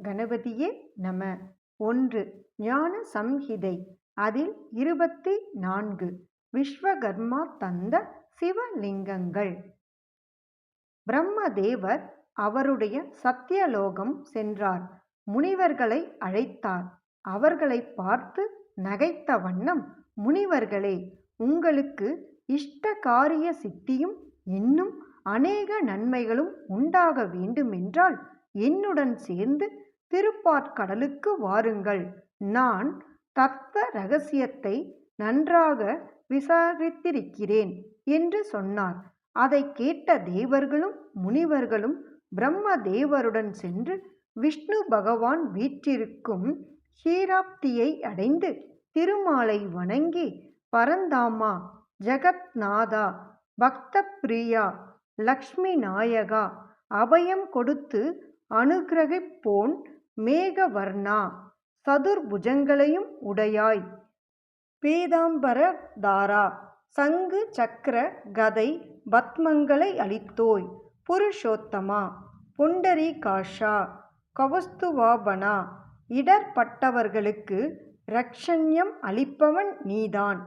கணபதியே நம. 1. ஞான சம்ஹிதை. அதில் 24 விஸ்வகர்மா தந்த சிவலிங்கங்கள். பிரம்மதேவர் அவருடைய சத்தியலோகம் சென்றார். முனிவர்களை அழைத்தார். அவர்களை பார்த்து நகைத்த வண்ணம், முனிவர்களே, உங்களுக்கு இஷ்ட காரிய சித்தியும் இன்னும் அநேக நன்மைகளும் உண்டாக வேண்டுமென்றால் என்னுடன் சேர்ந்து திருப்பாற்கடலுக்கு வாருங்கள். நான் தத்துவ ரகசியத்தை நன்றாக விசாரித்திருக்கிறேன் என்று சொன்னார். அதை கேட்ட தேவர்களும் முனிவர்களும் பிரம்மதேவருடன் சென்று விஷ்ணு பகவான் வீற்றிருக்கும் ஷீராப்தியை அடைந்து திருமாலை வணங்கி, பரந்தாமா, ஜெகத்நாதா, பக்த பிரியா, லக்ஷ்மி நாயகா, அபயம் கொடுத்து அனுகிரகிப்போன், மேகவர்ணா, சதுர்புஜங்களையும் உடையாய், பீதாம்பரதாரா, சங்கு சக்கர கதை பத்மங்களை அளித்தோய், புருஷோத்தமா, புண்டரீகாஷா, கௌஸ்துவாபனா, இடர்பட்டவர்களுக்கு இரட்சண்யம் அளிப்பவன் நீதான்.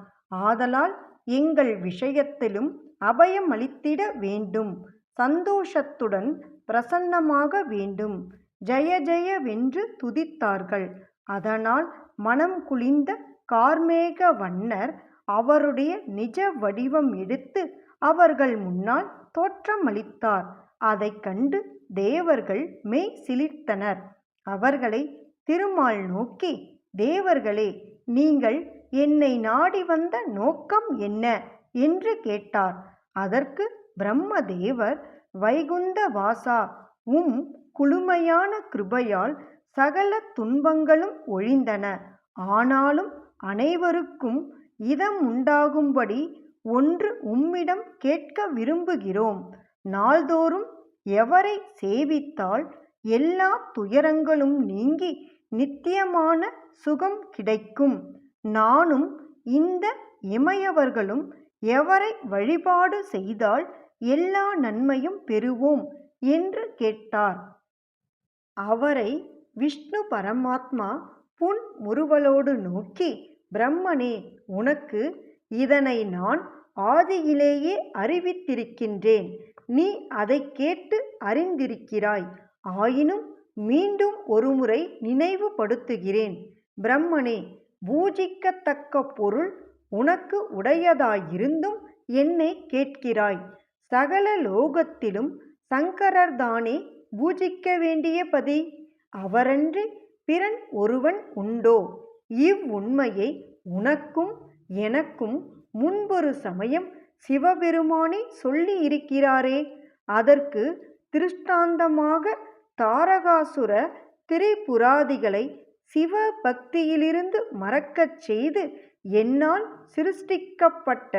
ஆதலால் எங்கள் விஷயத்திலும் அபயம் அளித்திட வேண்டும். சந்தோஷத்துடன் பிரசன்னமாக வேண்டும். ஜெய ஜெயவென்று துதித்தார்கள். அதனால் மனம் குளிர்ந்த கார்மேக வண்ணர் அவருடைய நிஜ வடிவம் எடுத்து அவர்கள் முன்னால் தோற்றமளித்தார். அதைக் கண்டு தேவர்கள் மெய் சிலிர்த்தனர். அவர்களை திருமால் நோக்கி, தேவர்களே, நீங்கள் என்னை நாடி வந்த நோக்கம் என்ன என்று கேட்டார். அதற்கு பிரம்மதேவர், வைகுந்த வாசா, குளுமையான கிருபையால் சகல துன்பங்களும் ஒழிந்தன. ஆனாலும் அனைவருக்கும் இதம் உண்டாகும்படி ஒன்று உம்மிடம் கேட்க விரும்புகிறோம். நாள்தோறும் எவரை சேவித்தால் எல்லா துயரங்களும் நீங்கி நித்தியமான சுகம் கிடைக்கும்? நானும் இந்த இமையவர்களும் எவரை வழிபாடு செய்தால் எல்லா நன்மையும் பெறுவோம் என்று கேட்டார். அவரை விஷ்ணு பரமாத்மா புன்முறுவலோடு நோக்கி, பிரம்மனே, உனக்கு இதனை நான் ஆதியிலேயே அறிவித்திருக்கின்றேன். நீ அதை கேட்டு அறிந்திருக்கிறாய். ஆயினும் மீண்டும் ஒருமுறை நினைவுபடுத்துகிறேன். பிரம்மனே, பூஜிக்கத்தக்க பொருள் உனக்கு உடையதாயிருந்தும் என்னை கேட்கிறாய். சகல லோகத்திலும் சங்கரர்தானே பூஜிக்க வேண்டிய பதி. அவரன்றி பிறன் ஒருவன் உண்டோ? இவ்வுண்மையை உனக்கும் எனக்கும் முன்பொரு சமயம் சிவபெருமானே சொல்லி இருக்கிறாரே. அதற்கு திருஷ்டாந்தமாக தாரகாசுர திரிபுராதிகளை சிவ பக்தியிலிருந்து மறக்கச் செய்து என்னால் சிருஷ்டிக்கப்பட்ட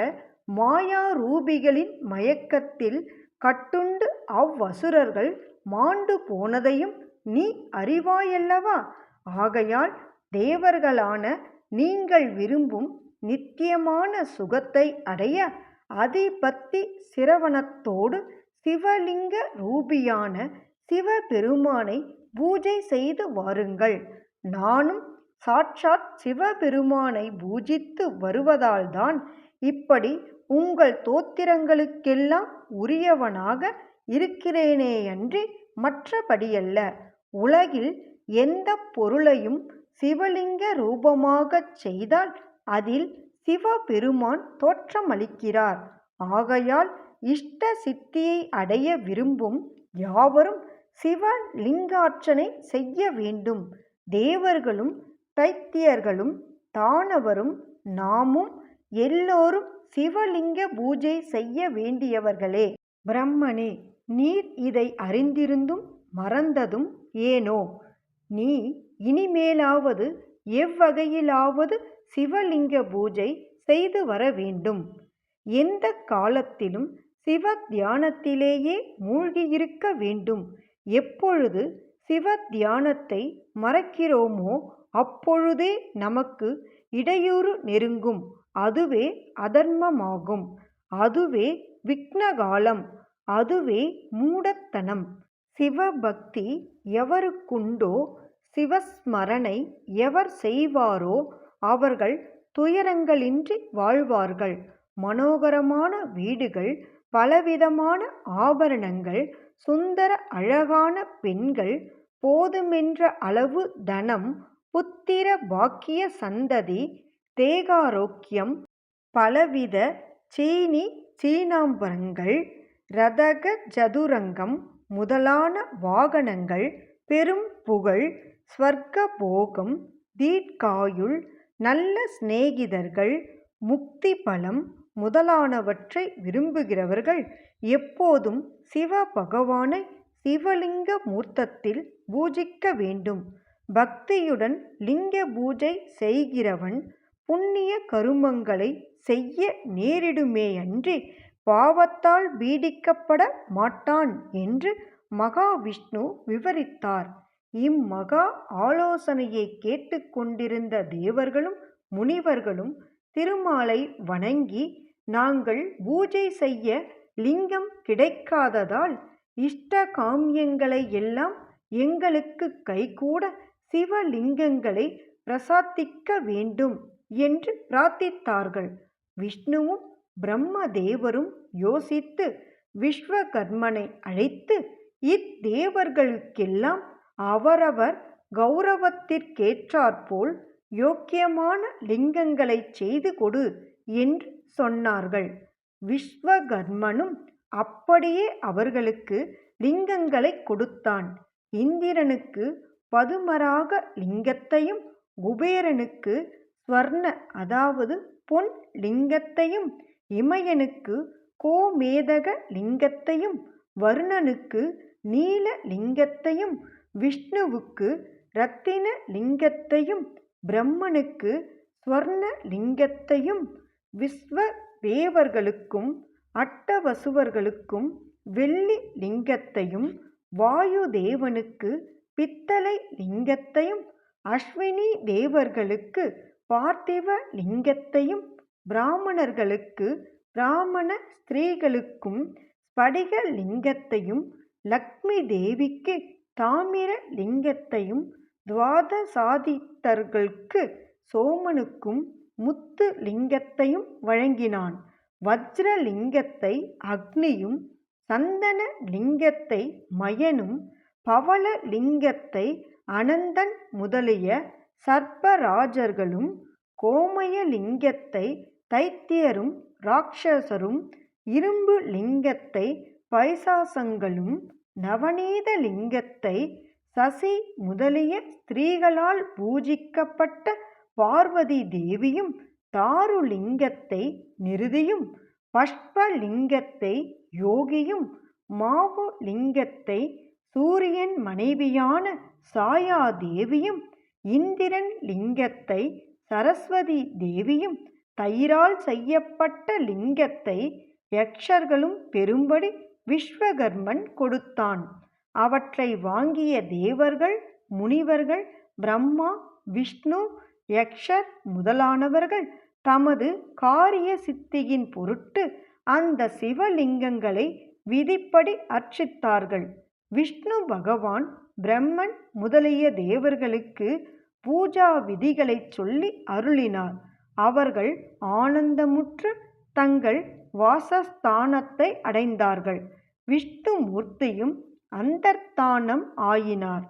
மாயாரூபிகளின் மயக்கத்தில் கட்டுண்டு அவ்வசுரர்கள் மாண்டு போனதையும் நீ அறிவாயல்லவா? ஆகையால் தேவர்களான நீங்கள் விரும்பும் நித்தியமான சுகத்தை அடைய அதிபக்தி சிரவணத்தோடு சிவலிங்க ரூபியான சிவபெருமானை பூஜை செய்து வாருங்கள். நானும் சாட்சாத் சிவபெருமானை பூஜித்து வருவதால்தான் இப்படி உங்கள் தோத்திரங்களுக்கெல்லாம் உரியவனாக இருக்கிறேனேயன்றி மற்றபடியல்ல. உலகில் எந்த பொருளையும் சிவலிங்க ரூபமாகச் செய்தால் அதில் சிவபெருமான் தோற்றமளிக்கிறார். ஆகையால் இஷ்ட சித்தியை அடைய விரும்பும் யாவரும் சிவலிங்கார்ச்சனை செய்ய வேண்டும். தேவர்களும் தைத்தியர்களும் தானவரும் நாமும் எல்லோரும் சிவலிங்க பூஜை செய்ய வேண்டியவர்களே. பிரம்மனே, நீர் இதை அறிந்திருந்தும் மறந்ததும் ஏனோ? நீ இனிமேலாவது எவ்வகையிலாவது சிவலிங்க பூஜை செய்து வர வேண்டும். எந்த காலத்திலும் சிவ தியானத்திலேயே மூழ்கியிருக்க வேண்டும். எப்பொழுது சிவ தியானத்தை மறக்கிறோமோ அப்பொழுதே நமக்கு இடையூறு நெருங்கும். அதுவே அதர்மமாகும். அதுவே விக்னகாலம். அதுவே மூடத்தனம். சிவபக்தி எவருக்குண்டோ சிவஸ்மரணை எவர் செய்வாரோ அவர்கள் துயரங்களின்றி வாழ்வார்கள். மனோகரமான வீடுகள், பலவிதமான ஆபரணங்கள், சுந்தர அழகான பெண்கள், போதுமென்ற அளவு தனம், புத்திர பாக்கிய சந்ததி, தேகாரோக்கியம், பலவித சீனி சீனாம்பரங்கள், இரதக சதுரங்கம் முதலான வாகனங்கள், பெரும் புகழ், ஸ்வர்க்க போகம், தீர்க்காயுள், நல்ல சிநேகிதர்கள், முக்தி பலம் முதலானவற்றை விரும்புகிறவர்கள் எப்போதும் சிவ பகவானை சிவலிங்க மூர்த்தத்தில் பூஜிக்க வேண்டும். பக்தியுடன் லிங்க பூஜை செய்கிறவன் புண்ணிய கருமங்களை செய்ய நேரிடுமேயன்றி பாவத்தால் பீடிக்கப்பட மாட்டான் என்று மகாவிஷ்ணு விவரித்தார். இம்மகா ஆலோசனையை கேட்டுக்கொண்டிருந்த தேவர்களும் முனிவர்களும் திருமாலை வணங்கி, நாங்கள் பூஜை செய்ய லிங்கம் கிடைக்காததால் இஷ்ட காமியங்களை எல்லாம் எங்களுக்கு கைகூட சிவலிங்கங்களை பிரசாதிக்க வேண்டும் என்று பிரார்த்தித்தார்கள். விஷ்ணுவும் பிரம்மதேவரும் யோசித்து விஸ்வகர்மனை அழைத்து, இத்தேவர்களுக்கெல்லாம் அவரவர் கௌரவத்திற்கேற்றாற்போல் யோக்கியமான லிங்கங்களை செய்து கொடு என்று சொன்னார்கள். விஸ்வகர்மனும் அப்படியே அவர்களுக்கு லிங்கங்களை கொடுத்தான். இந்திரனுக்கு பதுமராக லிங்கத்தையும், குபேரனுக்கு ஸ்வர்ண அதாவது பொன் லிங்கத்தையும், இமயனுக்கு கோமேதக லிங்கத்தையும், வருணனுக்கு நீல லிங்கத்தையும், விஷ்ணுவுக்கு இரத்தின லிங்கத்தையும், பிரம்மனுக்கு ஸ்வர்ண லிங்கத்தையும், விஸ்வ தேவர்களுக்கும் அட்டவசுவர்களுக்கும் வெள்ளி லிங்கத்தையும், வாயு தேவனுக்கு பித்தளை லிங்கத்தையும், அஸ்வினி தேவர்களுக்கு பார்த்திவ லிங்கத்தையும், பிராமணர்களுக்கு பிராமண ஸ்திரீகளுக்கும் ஸ்படிக லிங்கத்தையும், லக்ஷ்மி தேவிக்கு தாமிர லிங்கத்தையும், துவாதசாதித்தர்களுக்கு சோமனுக்கும் முத்து லிங்கத்தையும் வழங்கினான். வஜ்ரலிங்கத்தை அக்னியும், சந்தன லிங்கத்தை மயனும், பவள லிங்கத்தை அனந்தன் முதலிய சர்ப்பராஜர்களும், கோமயலிங்கத்தை தைத்தியரும் ராட்சசரும், இரும்பு லிங்கத்தை பைசாசங்களும், நவநீத லிங்கத்தை சசி முதலிய ஸ்திரீகளால் பூஜிக்கப்பட்ட பார்வதி தேவியும், தாருலிங்கத்தை நிருதியும், பஷ்பலிங்கத்தை யோகியும், மாவுலிங்கத்தை சூரியன் மனைவியான சாயாதேவியும், இந்திரன் லிங்கத்தை சரஸ்வதி தேவியும், தயிரால் செய்யப்பட்ட லிங்கத்தை யக்ஷர்களும் பெரும்படி விஸ்வகர்மன் கொடுத்தான். அவற்றை வாங்கிய தேவர்கள், முனிவர்கள், பிரம்மா, விஷ்ணு, யக்ஷர் முதலானவர்கள் தமது காரிய சித்தியின் பொருட்டு அந்த சிவலிங்கங்களை விதிப்படி அர்ச்சித்தார்கள். விஷ்ணு பகவான் பிரம்மன் முதலிய தேவர்களுக்கு பூஜா விதிகளை சொல்லி அருளினார். அவர்கள் ஆனந்தமுற்று தங்கள் வாசஸ்தானத்தை அடைந்தார்கள். விஷ்ணுமூர்த்தியும் அந்தர்த்தானம் ஆயினார்.